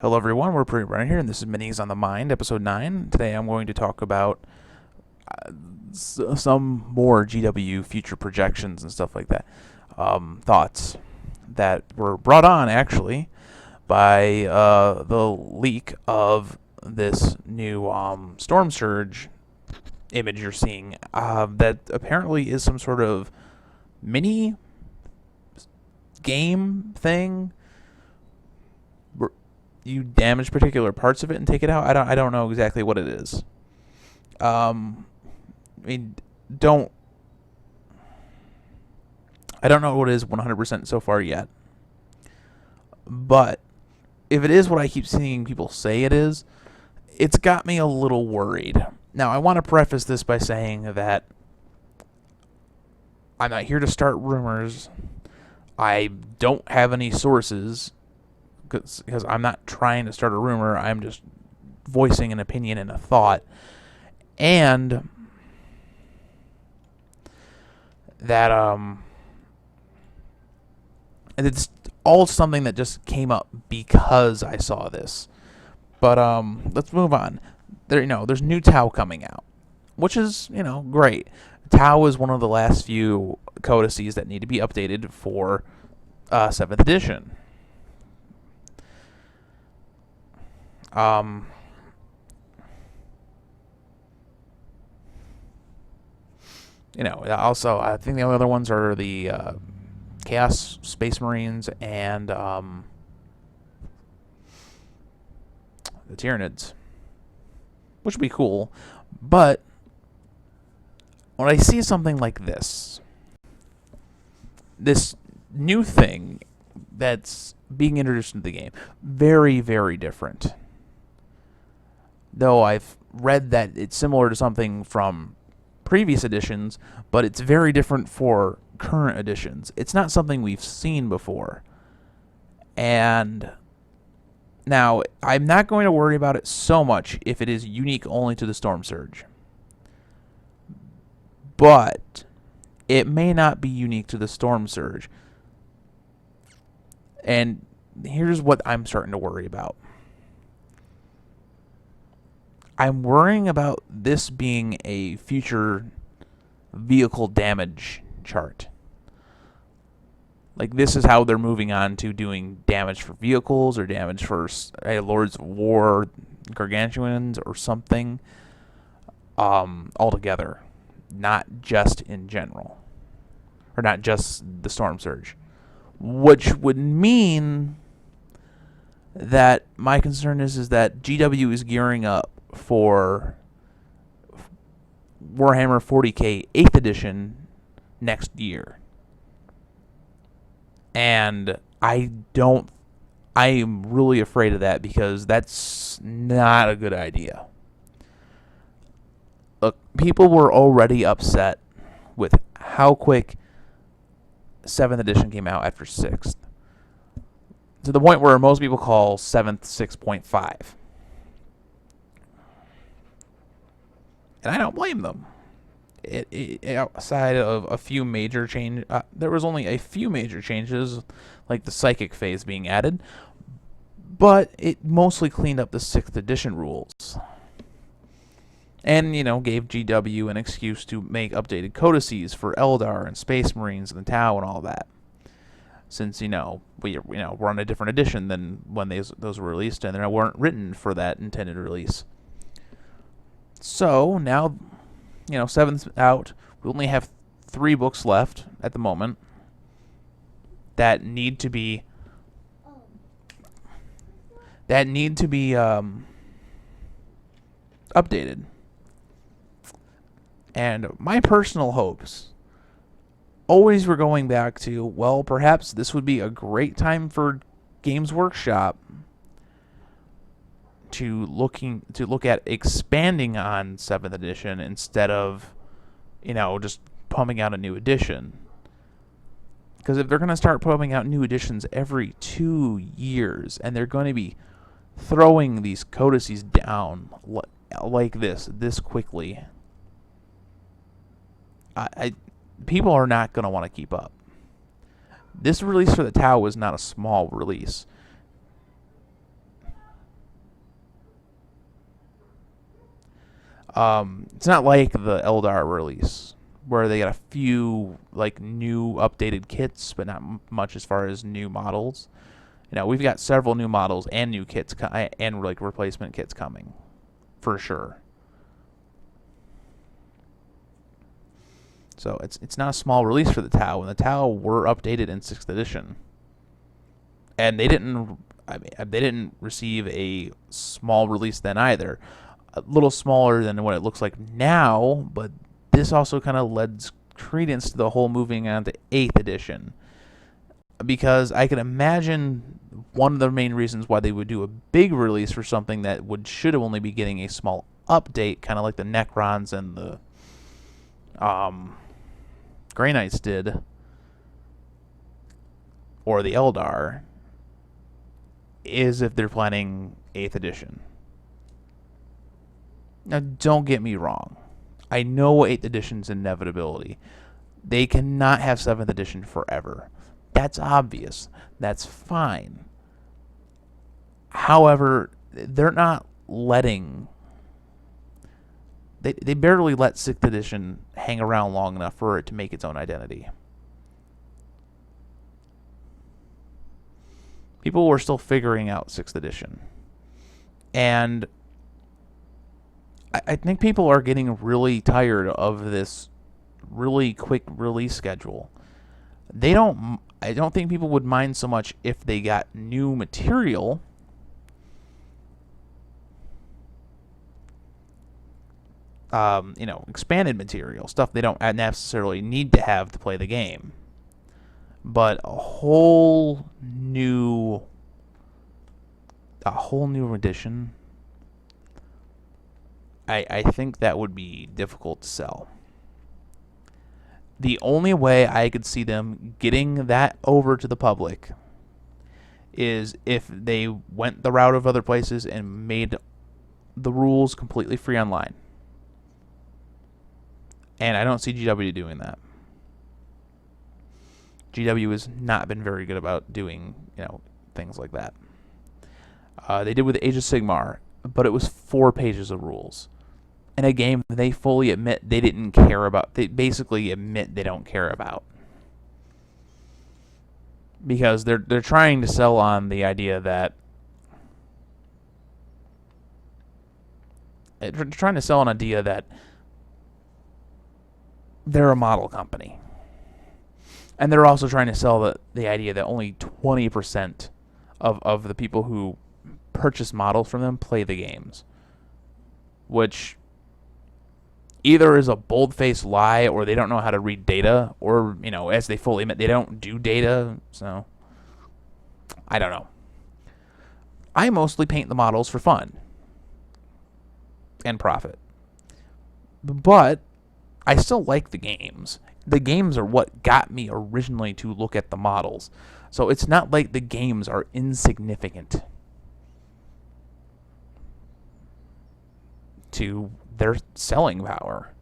Hello everyone, we're Pretty Brian here, and this is Minis on the Mind, episode 9. Today I'm going to talk about some more GW future projections and stuff like that. Thoughts that were brought on, actually, by the leak of this new Storm Surge image you're seeing, that apparently is some sort of mini game thing. You damage particular parts of it and take it out. I don't know exactly what it is. I mean, don't I don't know what it is 100% so far yet. But if it is what I keep seeing people say it is, it's got me a little worried. Now, I want to preface this by saying that I'm not here to start rumors. I don't have any sources because I'm not trying to start a rumor. I'm just voicing an opinion and a thought. And that it's all something that just came up because I saw this. But let's move on. There's new Tau coming out, which is, great. Tau is one of the last few codices that need to be updated for 7th edition. Also, I think the other ones are the Chaos Space Marines and the Tyranids, which would be cool. But when I see something like this new thing that's being introduced into the game, very, very different. Though I've read that it's similar to something from previous editions, but it's very different for current editions. It's not something we've seen before. And now, I'm not going to worry about it so much if it is unique only to the Storm Surge. But it may not be unique to the Storm Surge. And here's what I'm starting to worry about. I'm worrying about this being a future vehicle damage chart. Like, this is how they're moving on to doing damage for vehicles or damage for Lords of War, Gargantuans, or something altogether. Not just in general. Or not just the Storm Surge. Which would mean that my concern is that GW is gearing up for Warhammer 40k 8th edition next year. And I'm really afraid of that because that's not a good idea. Look, people were already upset with how quick 7th edition came out after 6th. To the point where most people call 7th 6.5. And I don't blame them. Outside of a few major changes, there was only a few major changes, like the psychic phase being added, but it mostly cleaned up the 6th edition rules. And, gave GW an excuse to make updated codices for Eldar and Space Marines and the Tau and all that. Since, we're on a different edition than when those were released, and they weren't written for that intended release. So, now, 7th's out. We only have 3 books left at the moment that need to be updated. And my personal hopes always were going back to, well, perhaps this would be a great time for Games Workshop to look at expanding on 7th edition instead of, just pumping out a new edition. Because if they're going to start pumping out new editions every 2 years, and they're going to be throwing these codices down like this quickly, people are not going to want to keep up. This release for the Tau was not a small release. It's not like the Eldar release where they got a few like new updated kits, but not much as far as new models. We've got several new models and new kits and like replacement kits coming, for sure. So it's not a small release for the Tau, and the Tau were updated in 6th edition, and they didn't receive a small release then either. A little smaller than what it looks like now, but this also kind of lends credence to the whole moving on to 8th edition, because I can imagine one of the main reasons why they would do a big release for something that should only be getting a small update, kind of like the Necrons and the Grey Knights did, or the Eldar, is if they're planning 8th edition. Now, don't get me wrong. I know 8th edition's inevitability. They cannot have 7th edition forever. That's obvious. That's fine. However, they're not letting... They barely let 6th edition hang around long enough for it to make its own identity. People were still figuring out 6th edition. And I think people are getting really tired of this really quick release schedule. I don't think people would mind so much if they got new material. Expanded material, stuff they don't necessarily need to have to play the game. But a whole new edition, I think that would be difficult to sell. The only way I could see them getting that over to the public is if they went the route of other places and made the rules completely free online. And I don't see GW doing that. GW has not been very good about doing, things like that. They did with Age of Sigmar, but it was 4 pages of rules. In a game they fully admit they didn't care about. They basically admit they don't care about. Because they're trying to sell on the idea that... They're trying to sell an idea that they're a model company. And they're also trying to sell the idea that only 20% of the people who purchase models from them play the games. Which either is a bold-faced lie, or they don't know how to read data, or, as they fully admit, they don't do data. So, I don't know. I mostly paint the models for fun and profit. But I still like the games. The games are what got me originally to look at the models. So it's not like the games are insignificant to their selling power.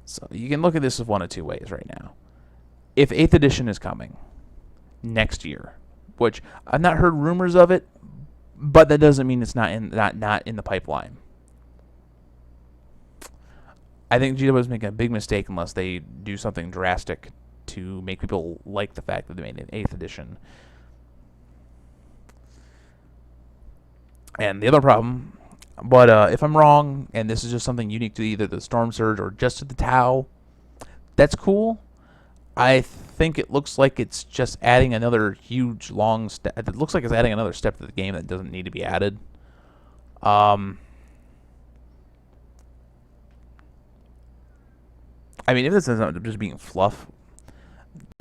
So you can look at this as one of two ways right now. If 8th edition is coming next year, which I've not heard rumors of it, but that doesn't mean it's not in the pipeline. I think GW is making a big mistake unless they do something drastic to make people like the fact that they made an 8th edition. And the other problem, but if I'm wrong, and this is just something unique to either the Storm Surge or just to the Tau, that's cool. I think it looks like it's just adding another huge long step. It looks like it's adding another step to the game that doesn't need to be added. I mean, if this ends up just being fluff,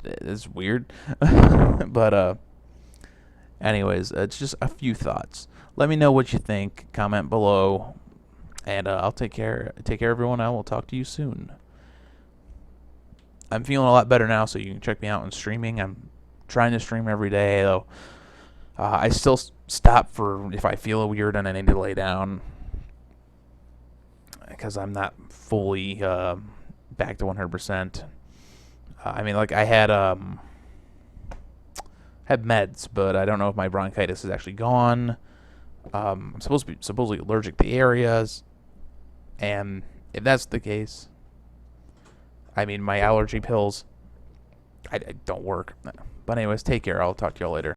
it's weird. But anyways, it's just a few thoughts. Let me know what you think. Comment below, and I'll take care. Take care, everyone. I will talk to you soon. I'm feeling a lot better now, so you can check me out on streaming. I'm trying to stream every day, though. I still stop for if I feel weird and I need to lay down, because I'm not fully back to 100%. I mean, like I had meds, but I don't know if my bronchitis is actually gone. I'm supposedly allergic to areas, and if that's the case, I mean, my allergy pills, I don't work. But anyways, take care. I'll talk to y'all later.